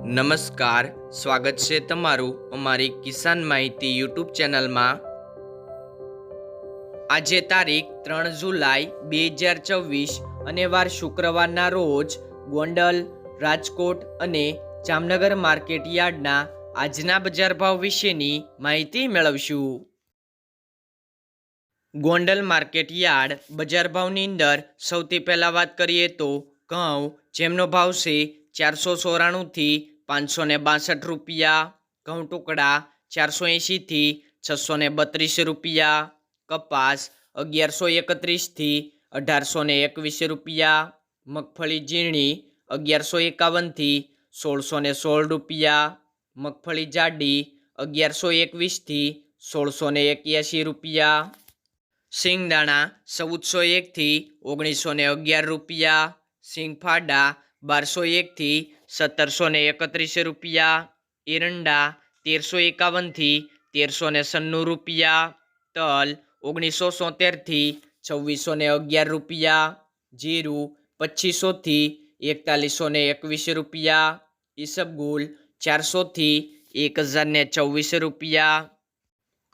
નમસ્કાર, સ્વાગત છે તમારું અમારી કિસાન માહિતી યુટ્યુબ ચેનલમાં। આજે તારીખ 3 જુલાઈ 2024 અને વાર શુક્રવારના રોજ ગોંડલ, રાજકોટ અને જામનગર માર્કેટ યાર્ડના આજના બજાર ભાવ વિશેની માહિતી મેળવશું। ગોંડલ માર્કેટ યાર્ડ બજાર ભાવની અંદર સૌથી પહેલાં વાત કરીએ તો ઘઉં, જેમનો ભાવ છે 494 થી 562 રૂપિયા, ઘઉં ટુકડા 480 થી 632 રૂપિયા, કપાસ 1131 થી 1821 રૂપિયા, મગફળી ઝીણી 1151 થી 1616 રૂપિયા, મગફળી જાડી 1121 થી 1681 રૂપિયા, સિંગદાણા 1401 થી 1911 રૂપિયા, સિંગફાડા 1201 થી 1731 રૂપિયા, એરંડા 1351 થી 1396 રૂપિયા, તલ 1973 થી 2611 રૂપિયા, જીરું 2500 થી 4121 રૂપિયા, ઈસબગુલ 400 થી 1024 રૂપિયા,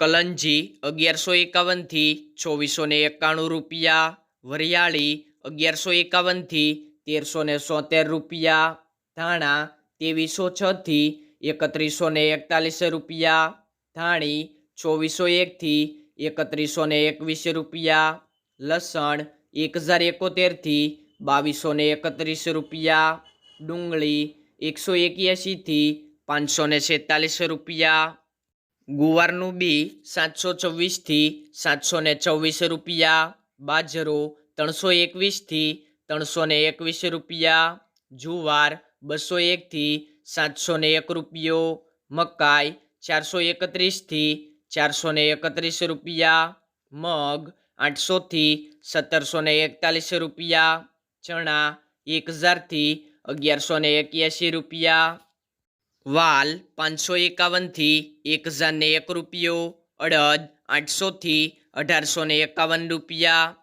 કલંજી 1151 થી 2491 રૂપિયા, વરિયાળી 1151 થી 1373 રૂપિયા, ધાણા 2306 થી 3141 રૂપિયા, ધાણી 2401 થી 3121 રૂપિયા, લસણ 1071 થી 2231 રૂપિયા, ડુંગળી 181 થી 546 રૂપિયા, ગુવારનું બી 724 થી 724 રૂપિયા, બાજરો 321 થી 321 રૂપિયા, જુવાર 201 થી 701 રૂપિયો, મકાઈ 431 થી 431 રૂપિયા, મગ 800 થી 1741 રૂપિયા, ચણા 1000 થી 1181 રૂપિયા, વાલ 551 થી 1001 રૂપિયો, અડદ 800 થી 1851 રૂપિયા,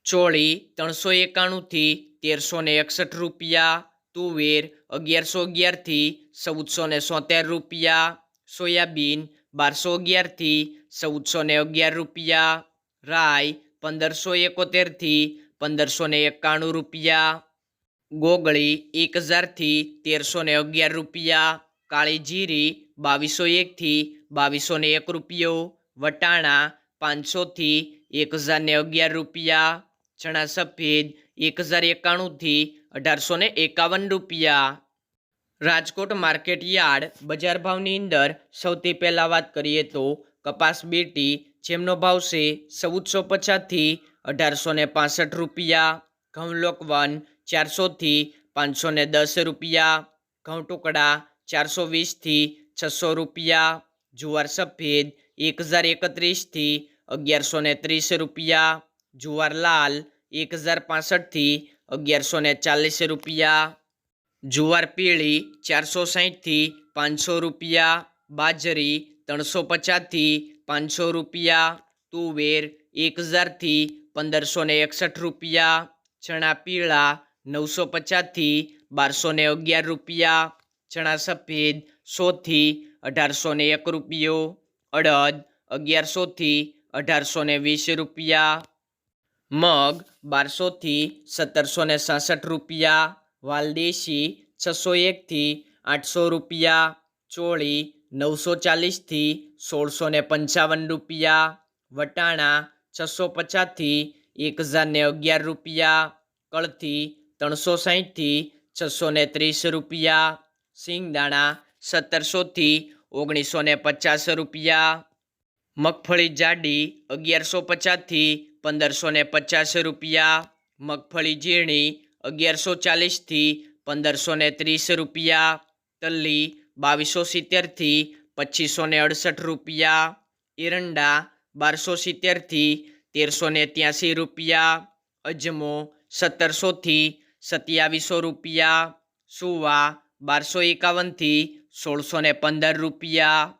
ચોળી 391 થી 1361 રૂપિયા, તુવેર 1111 થી 1473 રૂપિયા, સોયાબીન 1211 થી 1411 રૂપિયા, રાઈ 1571 થી 1591 રૂપિયા, ગોગળી 1000 થી 1311 રૂપિયા, કાળી જીરી 2201 થી 2201 રૂપિયો, વટાણા 500 થી 1011 રૂપિયા, ચણા સફેદ 1091 થી 1851 રૂપિયા। રાજકોટ માર્કેટ યાર્ડ બજાર ભાવની અંદર સૌથી પહેલાં વાત કરીએ તો કપાસ બીટી, જેમનો ભાવ છે 1450 થી 1865 રૂપિયા, ઘઉં લોકવન 400 થી 510 રૂપિયા, ઘઉં ટુકડા 420 થી 600 રૂપિયા, જુવાર સફેદ 1031 થી 1130 રૂપિયા, જુવાર લાલ 1065 થી 1140 રૂપિયા, જુવાર પીળી 460 થી 500 રૂપિયા, બાજરી 350 થી 500 રૂપિયા, તુવેર 1000 થી 1561 રૂપિયા, ચણા પીળા 950 થી 1211 રૂપિયા, ચણા સફેદ 100 થી 1801 રૂપિયો, અડદ 1100 થી 1820 રૂપિયા, મગ 1200 થી 1766 રૂપિયા, વાલદેશી 601 થી 800 રૂપિયા, ચોળી 940 થી 1655 રૂપિયા, વટાણા 650 થી 1011 રૂપિયા, કળથી 360 થી 630 રૂપિયા, સિંગદાણા 1700 થી 1950 રૂપિયા, મગફળી જાડી 1150 થી 1550 રૂપિયા, મગફળી ઝીણી 1140 થી 1530 રૂપિયા, તલ્લી 2270 થી 2568 રૂપિયા, એરંડા 1270 થી 1383 રૂપિયા, અજમો 1700 થી 2700 રૂપિયા, સુવા 1251 થી 1615 રૂપિયા,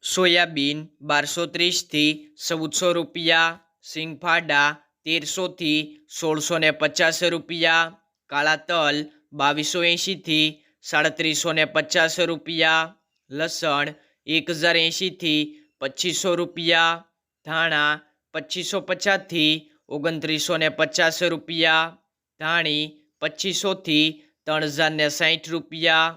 સોયાબીન 1230 થી 1400 રૂપિયા, સિંગફાડા 1300 થી 1650 રૂપિયા, કાળા તલ 2280 થી 3750 રૂપિયા, લસણ 1080 થી 2500 રૂપિયા, ધાણા 2550 થી 2950 રૂપિયા, ધાણી 2500 થી 3060 રૂપિયા,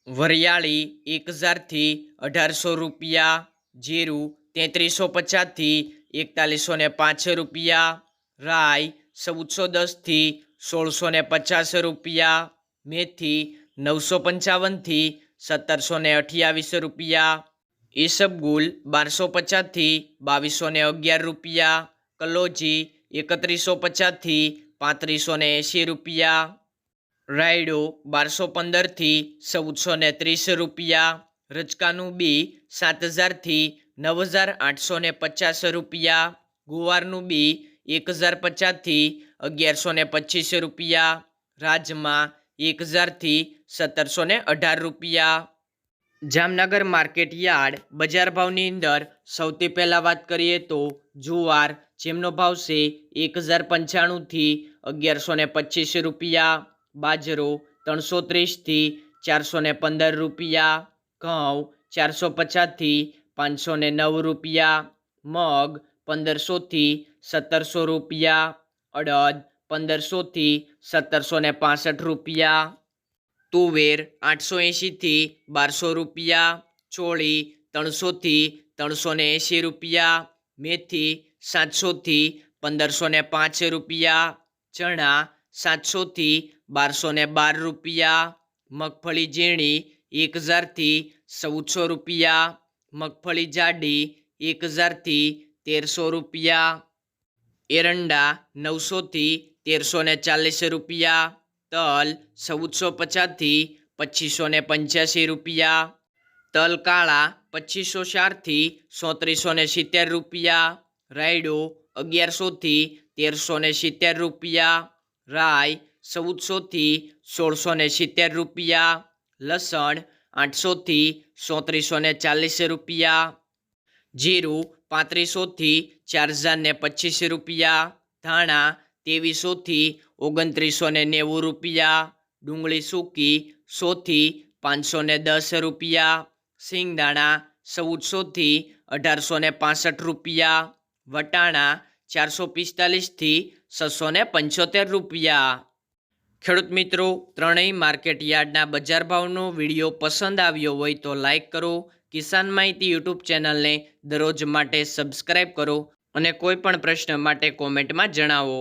વરિયાળી 1000 થી 1800 રૂપિયા, જીરું 3350 થી 4105 રૂપિયા, રાઈ 1410 થી 1650 રૂપિયા, મેથી 955 થી 1728 રૂપિયા, ઈસબગુલ 1250 થી 2211 રૂપિયા, કલોજી 3150 થી 3580 રૂપિયા, રાયડો 1215 થી 1430 રૂપિયા, રચકાનું બી 7000 થી 9850 રૂપિયા, ગુવારનું બી 1050 થી 1125 રૂપિયા, રાજમા 1000 થી 1718 રૂપિયા। જામનગર માર્કેટ યાર્ડ બજાર ભાવની અંદર સૌથી પહેલાં વાત કરીએ તો જુવાર, જેમનો ભાવ છે 1095 થી 1125 રૂપિયા, બાજરો 330 થી 415 રૂપિયા, ઘઉં 450 થી 509 રૂપિયા, મગ 1500 થી 1700 રૂપિયા, અડદ 1500 થી 1765 રૂપિયા, તુવેર 880 થી 1200 રૂપિયા, ચોળી 300 થી 380 રૂપિયા, મેથી 700 થી 1505 રૂપિયા, ચણા 700 થી 1212 રૂપિયા, મગફળી ઝીણી 1000 થી 1400 રૂપિયા, મગફળી જાડી 1000 થી 1300 રૂપિયા, એરંડા 900 થી 1340 રૂપિયા, તલ 1450 થી 2585 રૂપિયા, તલ કાળા 2504 થી 3770 રૂપિયા, રાયડો 1100 થી 1370 રૂપિયા, રાઈ 1400 થી 1670 રૂપિયા, લસણ 800 થી 3740 રૂપિયા, જીરું 3500 થી 4025 રૂપિયા, ધાણા 2300 થી 2990 રૂપિયા, ડુંગળી સૂકી 100 થી 510 રૂપિયા, સિંગદાણા 1400 થી 1865 રૂપિયા, વટાણા 445 થી 675 રૂપિયા। ખેડૂત મિત્રો, ત્રણેય માર્કેટ યાર્ડના બજાર ભાવનો વિડીયો પસંદ આવ્યો હોય તો લાઈક કરો, કિસાન માહિતી યુટ્યુબ ચેનલને દરરોજ માટે સબસ્ક્રાઈબ કરો અને કોઈ પણ પ્રશ્ન માટે કોમેન્ટમાં જણાવો।